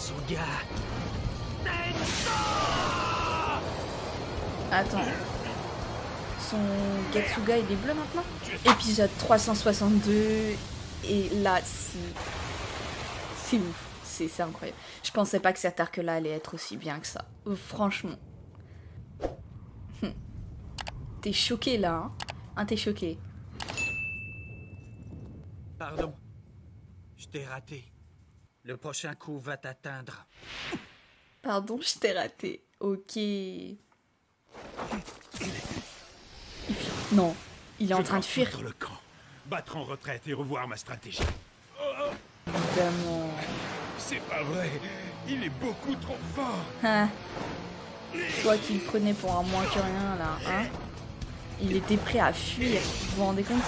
Getsuga. Attends. Son Getsuga il est bleu maintenant. Épisode 362. Et là, c'est ouf. C'est incroyable. Je pensais pas que cet arc-là allait être aussi bien que ça. Franchement. T'es choqué là, hein, t'es choqué. Pardon. Je t'ai raté. Le prochain coup va t'atteindre. Pardon, je t'ai raté. Ok. Non, il est en train de fuir. Le camp, battre en retraite et revoir ma stratégie. Évidemment. C'est pas vrai, il est beaucoup trop fort. Hein. Toi qui le prenais pour un moins que rien là, hein. Il était prêt à fuir, vous vous rendez compte?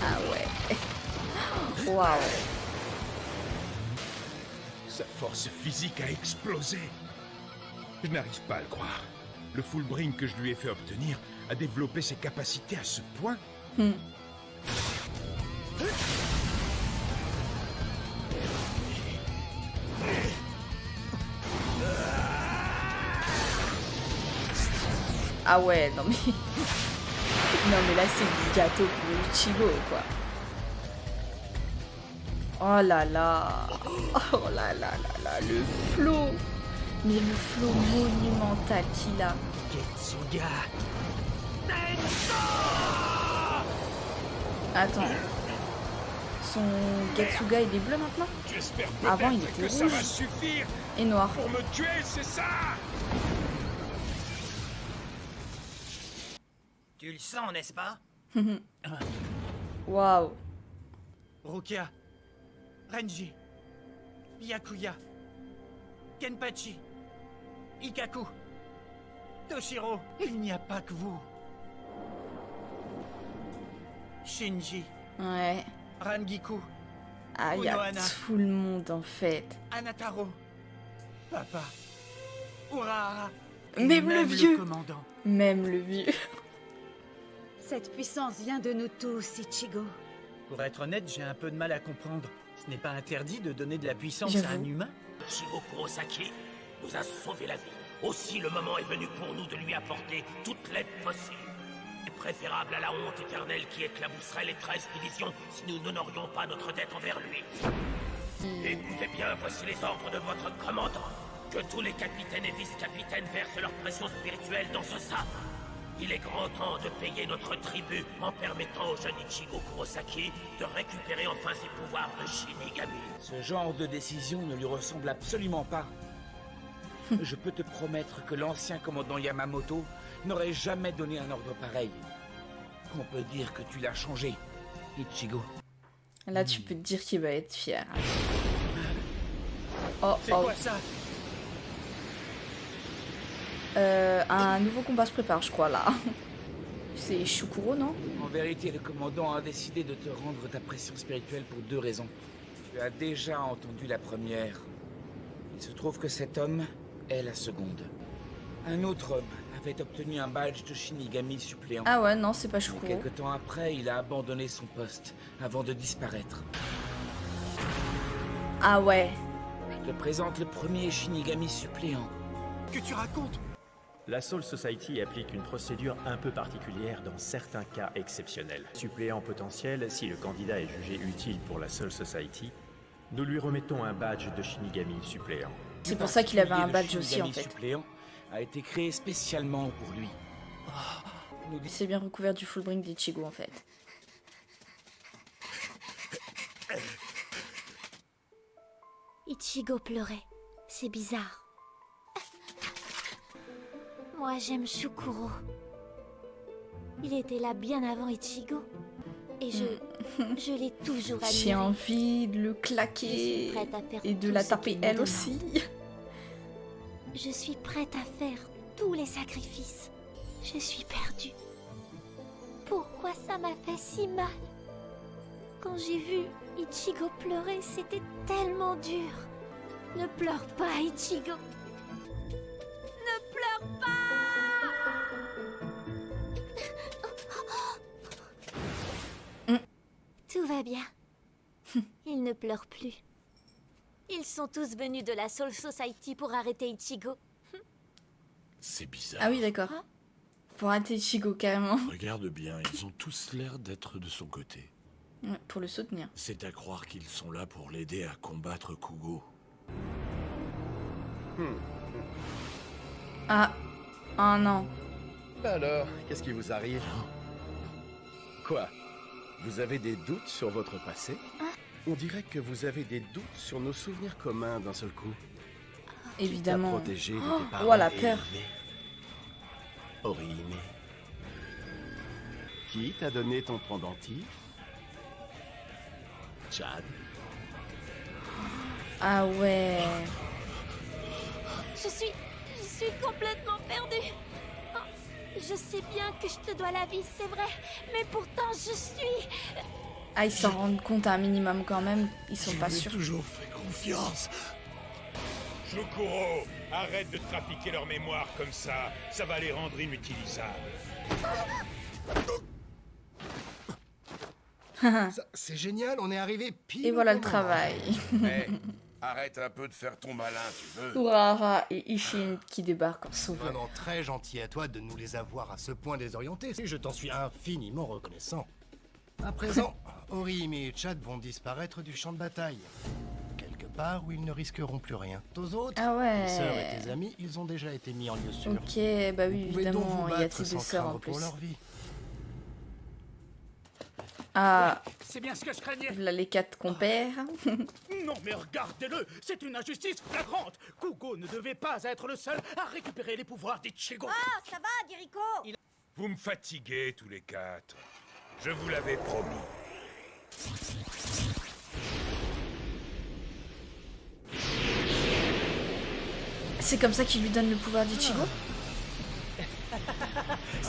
Ah ouais. Waouh. Sa force physique a explosé. Je n'arrive pas à le croire. Le Fullbring que je lui ai fait obtenir a développé ses capacités à ce point. Ah ouais, non mais... non mais là c'est du gâteau pour Ichigo quoi. Oh là là. Oh là là là là, le flow. Mais le flow monumental qu'il a. Getsuga. Attends. Son Getsuga il est bleu maintenant? J'espère Avant, il peut-être était que ça va rouge. suffire Et noir. pour me tuer, c'est ça? Tu le sens, n'est-ce pas? Waouh. Rukia. Renji. Byakuya. Kenpachi. Ikaku. Toshiro. Il n'y a pas que vous. Shinji. Ouais. Rangiku. Ah, il y a Konohana. tout le monde en fait. Anataro. Papa. Urahara. Et Même le vieux. commandant. Même le vieux. Cette puissance vient de nous tous, Ichigo. Pour être honnête, j'ai un peu de mal à comprendre. Ce n'est pas interdit de donner de la puissance à un J'avoue. humain? Ichigo Kurosaki nous a sauvé la vie. Aussi, le moment est venu pour nous de lui apporter toute l'aide possible. Et préférable à la honte éternelle qui éclabousserait les 13 divisions si nous n'honorions pas notre dette envers lui. Écoutez bien, voici les ordres de votre commandant. Que tous les capitaines et vice-capitaines versent leur pression spirituelle dans ce sabre. Il est grand temps de payer notre tribut en permettant au jeune Ichigo Kurosaki de récupérer enfin ses pouvoirs de Shinigami. Ce genre de décision ne lui ressemble absolument pas. Je peux te promettre que l'ancien commandant Yamamoto n'aurait jamais donné un ordre pareil. On peut dire que tu l'as changé, Ichigo. Là, tu peux te dire qu'il va être fier. Oh, C'est oh. quoi ça? Un nouveau combat se prépare, je crois, là. C'est Shukuro, non? En vérité, le commandant a décidé de te rendre ta pression spirituelle pour 2 raisons. Tu as déjà entendu la première. Il se trouve que cet homme est la seconde. Un autre homme avait obtenu un badge de Shinigami suppléant. Ah ouais, non, c'est pas Mais Shukuro. quelque temps après, il a abandonné son poste avant de disparaître. Ah ouais. Je te présente le premier Shinigami suppléant. Que tu racontes? La Soul Society applique une procédure un peu particulière dans certains cas exceptionnels. Suppléant potentiel, si le candidat est jugé utile pour la Soul Society, nous lui remettons un badge de Shinigami suppléant. C'est pour ça qu'il avait un Le badge aussi, en Shinigami fait. suppléant a été créé spécialement pour lui. C'est bien recouvert du Fullbring d'Ichigo, en fait. Ichigo pleurait. C'est bizarre. Moi, j'aime Shukuro. Il était là bien avant Ichigo. Et je l'ai toujours admiré. J'ai envie de le Je claquer suis prête à faire et de tout la ce taper qu'il me elle demande. aussi. Je suis prête à faire tous les sacrifices. Je suis perdue. Pourquoi ça m'a fait si mal? Quand j'ai vu Ichigo pleurer, c'était tellement dur. Ne pleure pas, Ichigo. Ne pleure pas! va bien. Il ne pleure plus. Ils sont tous venus de la Soul Society pour arrêter Ichigo. C'est bizarre. Ah oui, d'accord. Pour arrêter Ichigo, carrément. Regarde bien, ils ont tous l'air d'être de son côté. Ouais, pour le soutenir. C'est à croire qu'ils sont là pour l'aider à combattre Kugo. Ah. Ah non. Alors, qu'est-ce qui vous arrive? Quoi? Vous avez des doutes sur votre passé? On dirait que vous avez des doutes sur nos souvenirs communs d'un seul coup. Évidemment. Protégé de tes parents. Oh la peur. Orihime. Qui t'a donné ton pendentif? Chad. Ah ouais. Je suis complètement perdue. Oh, je sais bien que je te dois la vie, c'est vrai. Mais pourtant, je suis... Ah, ils s'en rendent compte un minimum quand même. Ils sont pas sûrs. J'ai toujours fait confiance. Shokuro, arrête de trafiquer leur mémoire comme ça. Ça va les rendre inutilisables. C'est génial, on est arrivé pile. Et voilà le travail. Hey, arrête un peu de faire ton malin, tu veux. Urara et Ishin qui débarquent en sauveur. Vraiment très gentil à toi de nous les avoir à ce point désorientés. Je t'en suis infiniment reconnaissant. À présent, Orihime et Chad vont disparaître du champ de bataille. Quelque part où ils ne risqueront plus rien. Aux autres, Ah ouais. tes sœurs et tes amis, ils ont déjà été mis en lieu sûr. Ok, bah oui, Vous pouvez donc évidemment, vous il y a battre tes deux sans sœurs en craindre pour plus. leur vie. Ah, C'est bien ce que je craignais. là les 4 compères. Non mais regardez-le, c'est une injustice flagrante. Kugo ne devait pas être le seul à récupérer les pouvoirs d'Ichigo. Ah, ça va, Diriko? Vous me fatiguez tous les quatre. Je vous l'avais promis. C'est comme ça qu'il lui donne le pouvoir d'Ichigo.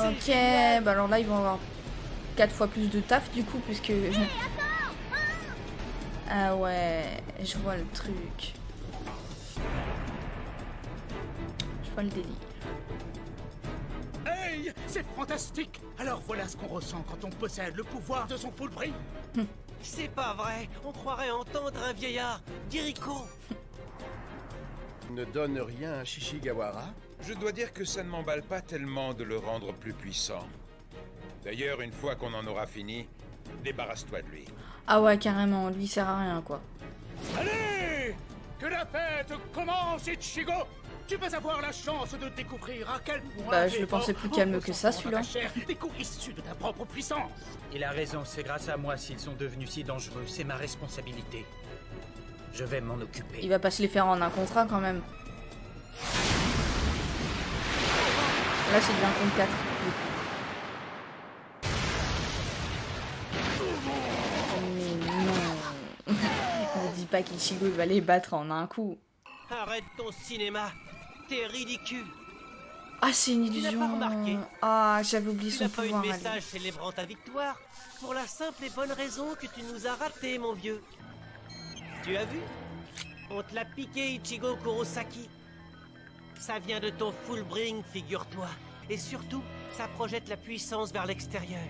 Ok, bah alors là ils vont avoir 4 fois plus de taf du coup puisque... Ah ouais, je vois le truc. Je vois le délire. Hey, c'est fantastique. Alors voilà ce qu'on ressent quand on possède le pouvoir de son full prix. C'est pas vrai. On croirait entendre un vieillard. Diriko. Ne donne rien à Shishigawara. Je dois dire que ça ne m'emballe pas tellement de le rendre plus puissant. D'ailleurs, une fois qu'on en aura fini, débarrasse-toi de lui. Ah ouais, carrément, lui il sert à rien quoi. Allez, que la fête commence, Ichigo. Tu vas avoir la chance de découvrir à quel point... Bah, je le pensais plus calme que ça, celui-là. Des coups issus de ta propre puissance. Il a raison, c'est grâce à moi s'ils sont devenus si dangereux. C'est ma responsabilité. Je vais m'en occuper. Il va pas se les faire en un contrat quand même. Là c'est bien contre 4. Mais non. On dit pas qu'Ichigo va les battre en un coup. Arrête ton cinéma. T'es ridicule. Ah c'est une Tu n'as illusion. pas remarqué? Ah j'avais oublié Tu son n'as pas eu de pouvoir. message célébrant ta victoire pour la simple et bonne raison que tu nous as ratés, mon vieux. Tu as vu? On te l'a piqué, Ichigo Kurosaki. Ça vient de ton full bring, figure-toi. Et surtout, ça projette la puissance vers l'extérieur.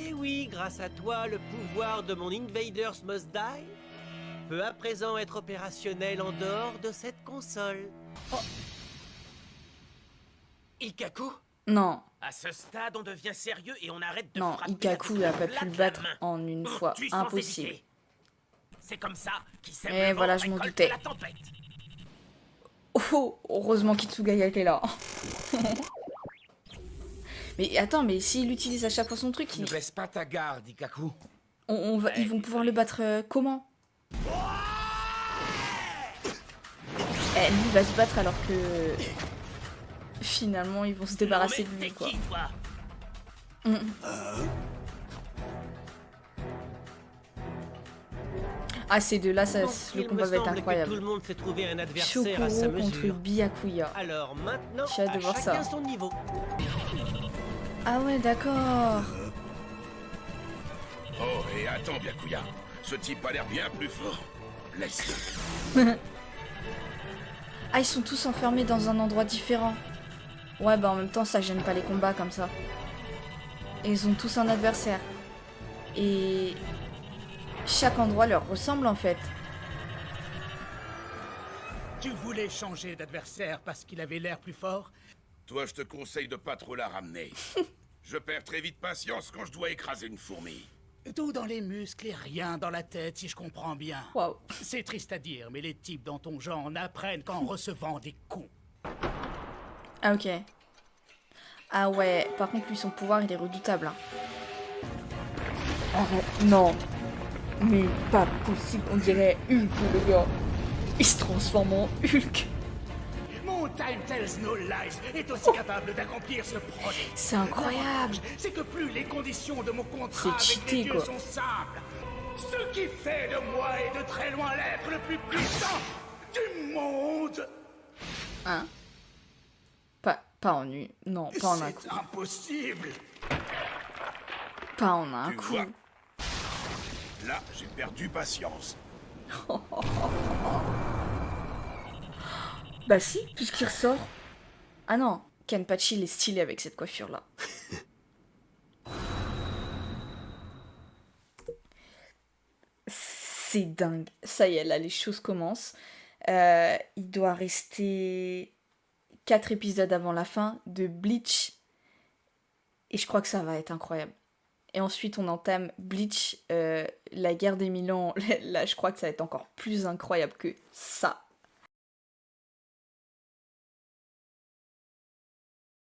Et oui, grâce à toi, le pouvoir de mon Invaders Must Die peut à présent être opérationnel en dehors de cette console. Oh. Ikaku? Non. À ce stade, on devient sérieux et on arrête de Non, frapper Ikaku avec a pas la pu le main. battre en une fois. Tue sans Impossible. hésiter. C'est comme ça qu'il sème Et le voilà, vent, je m'en récolte doutais. la tempête. Oh, heureusement qu'Itsugaya était là. Mais attends, mais s'il utilise à chaque fois son truc, Ne baisse pas ta garde, Ikaku. ils vont pouvoir le battre comment? Eh, lui va se battre alors que finalement ils vont se débarrasser de Non, mais lui t'es quoi. qui, toi? Ah ces deux là, Bon, le il combat me va être semble que incroyable. tout le monde s'est trouvé un adversaire à sa Shokuro contre mesure. Byakuya. Alors maintenant, J'ai hâte de à voir chacun ça. son niveau. Ah ouais d'accord. Oh, et attends, Byakuya. Ce type a l'air bien plus fort. Laisse-le. Ah ils sont tous enfermés dans un endroit différent. Ouais bah en même temps ça gêne pas les combats comme ça. Et ils ont tous un adversaire. Et chaque endroit leur ressemble en fait. Tu voulais changer d'adversaire parce qu'il avait l'air plus fort? Toi, je te conseille de pas trop la ramener. Je perds très vite patience quand je dois écraser une fourmi. Tout dans les muscles et rien dans la tête, si je comprends bien. Waouh. C'est triste à dire, mais les types dans ton genre n'apprennent qu'en recevant des coups. Ah ok. Ah ouais, par contre lui son pouvoir il est redoutable. Hein. Arrête, non. Mais pas possible, on dirait Hulk le gars. Il se transforme en Hulk. Mon Time Tells No Lies est aussi capable d'accomplir ce projet. C'est incroyable. C'est que plus les conditions de mon contrat avec cheaté, les dieux quoi. sont simples, ce qui fait de moi et de très loin l'être le plus puissant du monde. Hein? Pas en une. Non, pas en un coup. C'est impossible. Pas en un Tu coup. vois, là, j'ai perdu patience. Bah si, puisqu'il ressort. Ah non, Kenpachi il est stylé avec cette coiffure là. C'est dingue. Ça y est, là les choses commencent. Il doit rester 4 épisodes avant la fin de Bleach. Et je crois que ça va être incroyable. Et ensuite on entame Bleach, la guerre des 1000 ans. Là je crois que ça va être encore plus incroyable que ça.